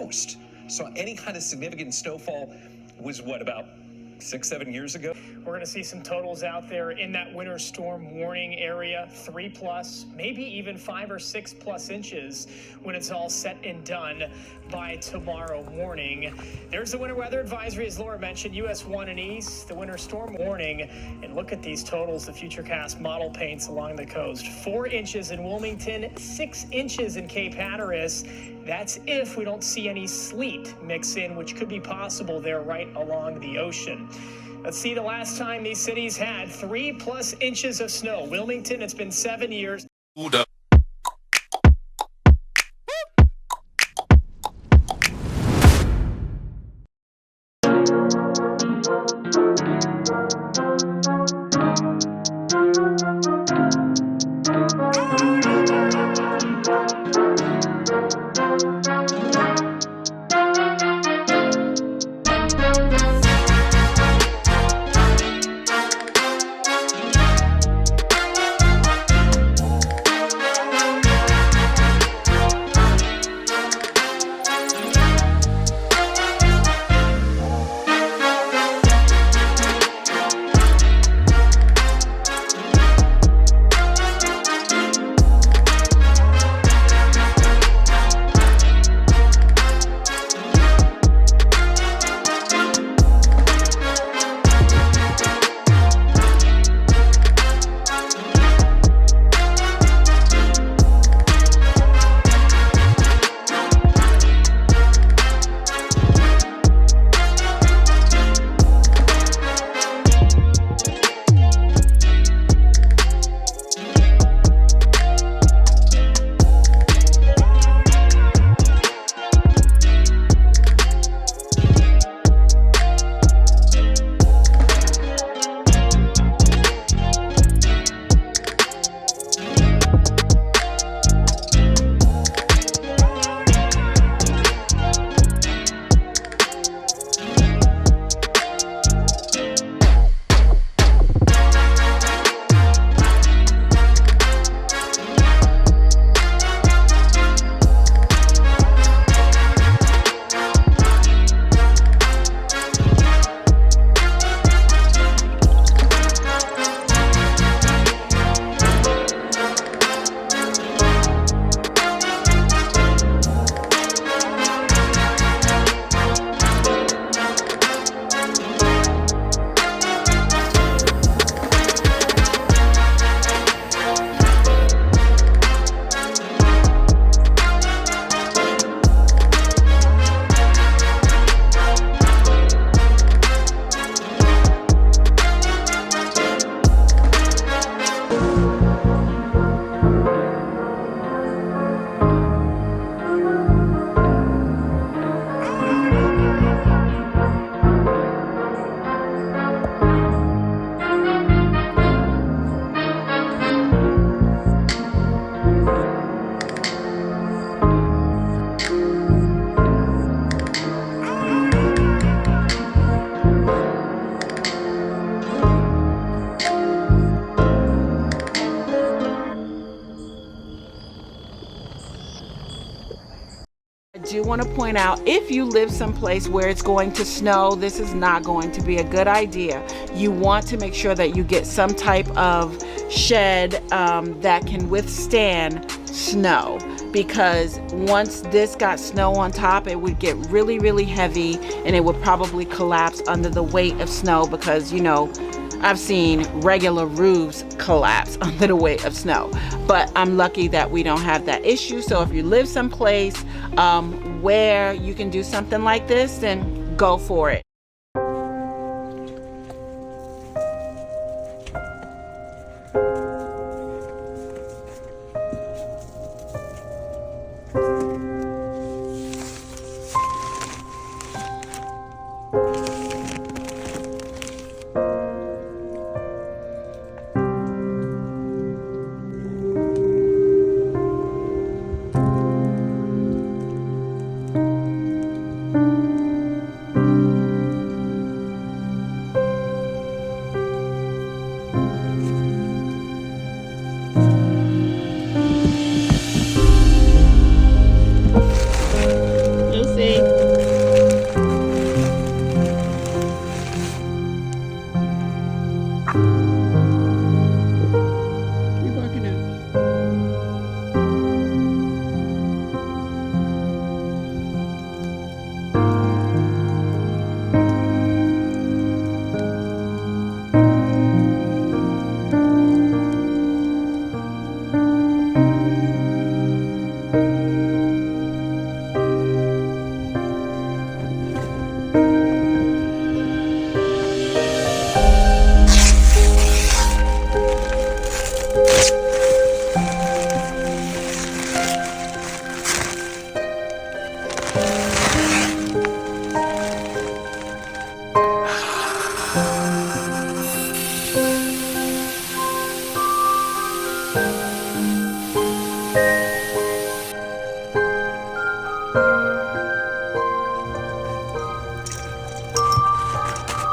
most saw any kind of significant snowfall was what, about 6-7 years ago? We're going to see some totals out there in that winter storm warning area, 3+, maybe even 5 or 6+ inches when it's all said and done by tomorrow morning. There's the winter weather advisory, as Laura mentioned, US 1 and east, the winter storm warning. And look at these totals the Futurecast model paints along the coast. 4 inches in Wilmington, 6 inches in Cape Hatteras. That's if we don't see any sleet mix in, which could be possible there right along the ocean. Let's see the last time these cities had 3+ inches of snow. Wilmington, it's been 7 years. I do want to point out, if you live someplace where it's going to snow, this is not going to be a good idea. You want to make sure that you get some type of shed that can withstand snow, because once this got snow on top, it would get really, really heavy and it would probably collapse under the weight of snow, because, you know, I've seen regular roofs collapse under the weight of snow. But I'm lucky that we don't have that issue. So if you live someplace where you can do something like this, then go for it.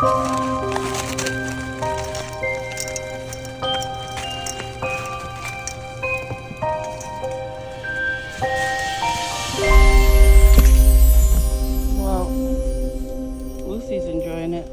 Well, Lucy's enjoying it.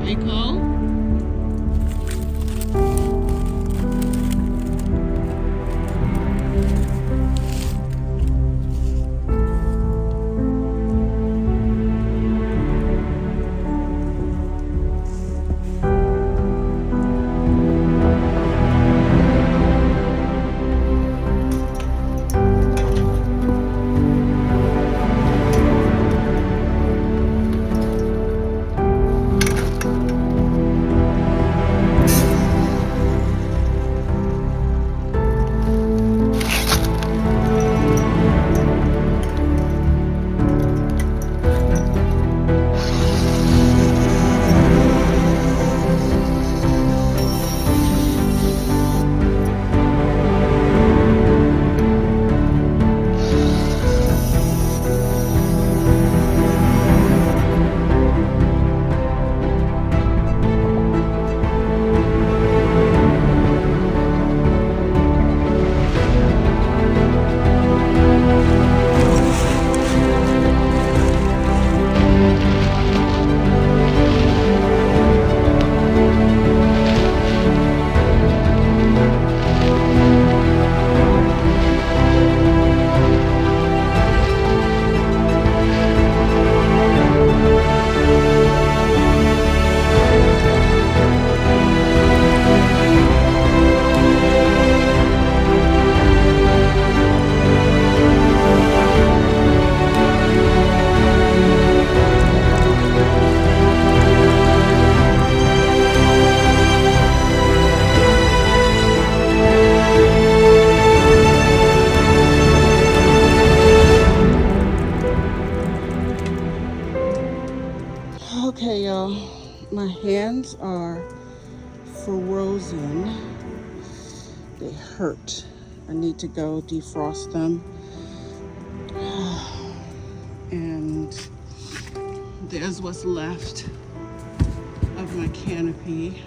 Hey, Cole? Okay, y'all, my hands are frozen. They hurt. I need to go defrost them. And there's what's left of my canopy.